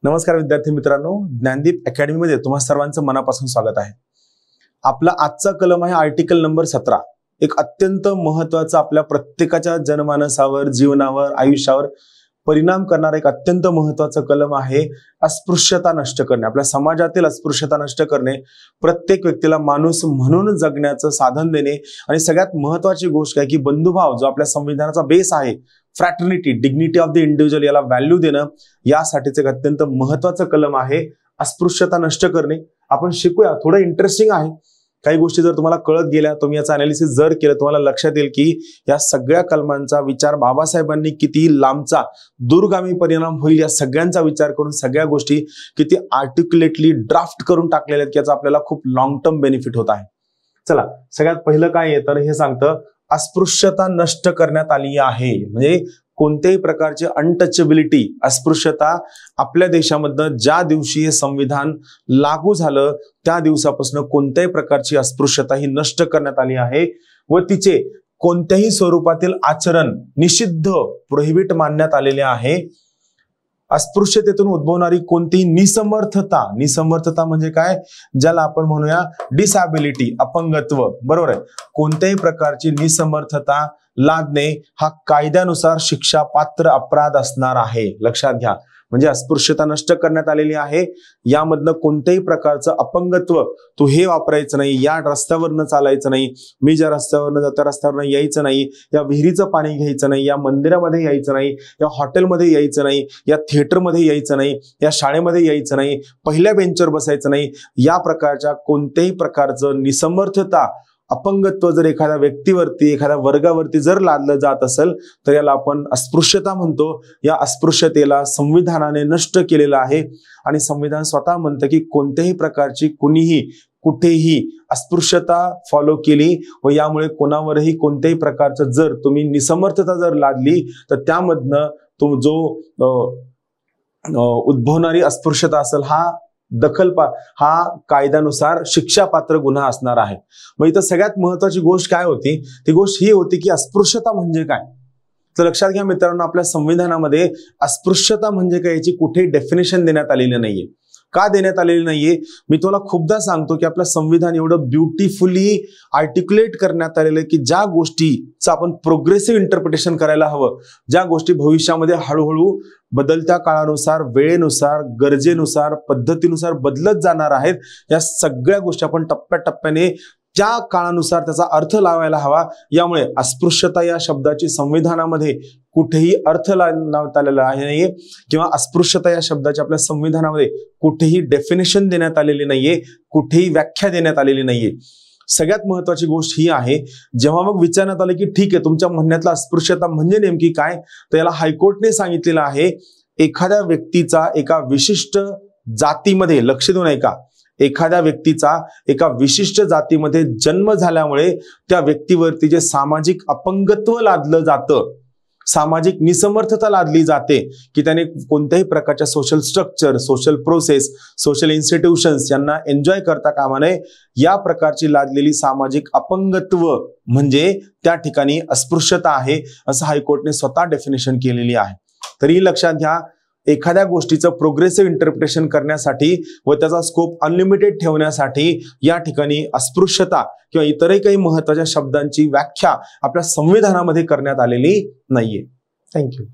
नमस्कार विद्यार्थी मित्रांनो, ज्ञानदीप अकॅडमी मध्ये तुम्हा सर्वांचं मनापासून स्वागत आहे। आपला आजचा कलम आहे आर्टिकल नंबर 17। एक अत्यंत महत्त्वाचा आपल्या प्रत्येकाच्या जनमानसावर, जीवनावर, आयुष्यावर परिणाम करणारा एक अत्यंत महत्त्वाचा कलम आहे अस्पृश्यता नष्ट करणे। आपल्या समाजातील अस्पृश्यता नष्ट करणे, प्रत्येक व्यक्तीला माणूस म्हणून जगण्याचं साधन देणे आणि सगळ्यात महत्त्वाची गोष्ट आहे की बंधुभाव जो आपल्या संविधानाचा बेस आहे, fraternity, dignity of the individual, याला व्हॅल्यू देणं, यासाठीच एक अत्यंत महत्त्वाचं कलम आहे अस्पृश्यता नष्ट करणे। आपण शिकूया, थोडं इंटरेस्टिंग आहे। काही गोष्टी जर तुम्हाला कळत गेल्या, तुम्ही याचा अनालिसिस जर केलं, तुम्हाला लक्षात येईल की या सगळ्या कलमांचा विचार बाबासाहेबांनी किती लांबचा दूरगामी परिणाम होईल या सगळ्यांचा विचार करून सगळ्या गोष्टी किती आर्टिक्युलेटली ड्राफ्ट करून टाकलेल्या आहेत की याचा आपल्याला खूप लॉंग टर्म बेनिफिट होत आहे। चला, सगळ्यात पहिलं काय आहे तर हे सांगतं अस्पृश्यता नष्ट करण्यात आली आहे। म्हणजे कोणत्याही प्रकारची अनटचेबिलिटी, अस्पृश्यता आपल्या देशामधनं ज्या दिवशी हे संविधान लागू झालं त्या दिवसापासून कोणत्याही प्रकारची अस्पृश्यता ही नष्ट करण्यात आली आहे व तिचे कोणत्याही स्वरूपातील आचरण निषिद्ध, प्रोहिबिट मानण्यात आलेले आहे। अस्पृश्यतेतून उद्भवणारी कोणतीही निसमर्थता म्हणजे काय, ज्याला आपण म्हणूया डिसॅबिलिटी, अपंगत्व, बरोबर आहे। कोणत्याही प्रकारची निसमर्थता लादणे हा कायद्यानुसार शिक्षापात्र अपराध असणार आहे, लक्षात घ्या। म्हणजे अस्पृश्यता नष्ट करण्यात आलेली आहे। यामधनं कोणत्याही प्रकारचं अपंगत्व, तू हे वापरायचं नाही, या रस्त्यावरनं चालायचं नाही, मी ज्या रस्त्यावरनं जातो त्या रस्त्यावरनं यायचं नाही, या विहिरीचं पाणी घ्यायचं नाही, या मंदिरामध्ये यायचं नाही, या हॉटेलमध्ये यायचं नाही, या थिएटरमध्ये यायचं नाही, या शाळेमध्ये यायचं नाही, पहिल्या बेंचवर बसायचं नाही। या प्रकारच्या कोणत्याही प्रकारचं निसमर्थता, अपंगत्व जर एखाद्या व्यक्तीवरती, एखाद्या वर्गावरती जर लादलं जात असेल तर याला आपण अस्पृश्यता म्हणतो। या अस्पृश्यतेला संविधानाने नष्ट केलेलं आहे आणि संविधान स्वतः म्हणतं की कोणत्याही प्रकारची कुणीही कुठेही अस्पृश्यता फॉलो केली व यामुळे कोणावरही कोणत्याही प्रकारचं जर तुम्ही निसमर्थता जर लादली तर त्यामधनं जो उद्भवणारी अस्पृश्यता असेल हा कायद्यानुसार शिक्षापात्र गुन्हा असणार आहे। मग इथं सगळ्यात महत्वाची गोष्ट काय होती, ती गोष्ट ही होती की अस्पृश्यता म्हणजे काय। तर लक्षात घ्या मित्रांनो, आपल्या संविधानामध्ये अस्पृश्यता म्हणजे काय याची कुठेही डेफिनेशन देण्यात आलेली नाहीये। का देण्यात आलेली नाहीये, मी तुम्हाला खूपदा सांगतो की आपलं संविधान एवढं ब्युटिफुली आर्टिक्युलेट करण्यात आलेलं आहे की ज्या गोष्टीचं आपण प्रोग्रेसिव्ह इंटरप्रिटेशन करायला हवं, ज्या गोष्टी भविष्यामध्ये हळूहळू बदलत्या काळानुसार, वेळेनुसार, गरजेनुसार, पद्धतीनुसार बदलत जाणार आहेत, या सगळ्या गोष्टी आपण टप्प्याटप्प्याने त्या काळानुसार त्याचा अर्थ लावायला हवा। यामुळे अस्पृश्यता या शब्दाची संविधानामध्ये कुठेही अर्थ लावण्यात आलेला नाहीये किंवा अस्पृश्यता या शब्दाची आपल्या संविधानामध्ये कुठेही डेफिनेशन देण्यात आलेली नाहीये, कुठेही व्याख्या देण्यात आलेली नाहीये। सगळ्यात महत्वाची गोष्ट ही आहे, जेव्हा मग विचारण्यात आलं की ठीक आहे तुमच्या म्हणण्यातला अस्पृश्यता म्हणजे नेमकी काय, तर याला हायकोर्टने सांगितलेलं आहे एखाद्या व्यक्तीचा एका विशिष्ट जातीमध्ये, लक्ष देऊन ऐका, एखाद्या व्यक्तीचा एका विशिष्ट जातीमध्ये जन्म झाल्यामुळे त्या व्यक्तीवरती जे सामाजिक अपंगत्व लादलं जातं, सामाजिक निसमर्थता लादली जाते की त्याने कोणत्याही प्रकारच्या social structure, social process, social institutions यांना एन्जॉय करता कामा नये, या प्रकारची लादलेली सामाजिक अपंगत्व म्हणजे त्या ठिकाणी अस्पृश्यता आहे, असं हायकोर्टने स्वतः डेफिनेशन केलेली आहे। तरी लक्षात घ्या, एखाद्या गोष्टीचं प्रोग्रेसिव्ह इंटरप्रिटेशन करण्यासाठी व त्याचा स्कोप अनलिमिटेड ठेवण्यासाठी या ठिकाणी अस्पृश्यता किंवा इतरही काही महत्त्वाच्या शब्दांची व्याख्या आपल्या संविधानामध्ये करण्यात आलेली नाहीये। थँक्यू।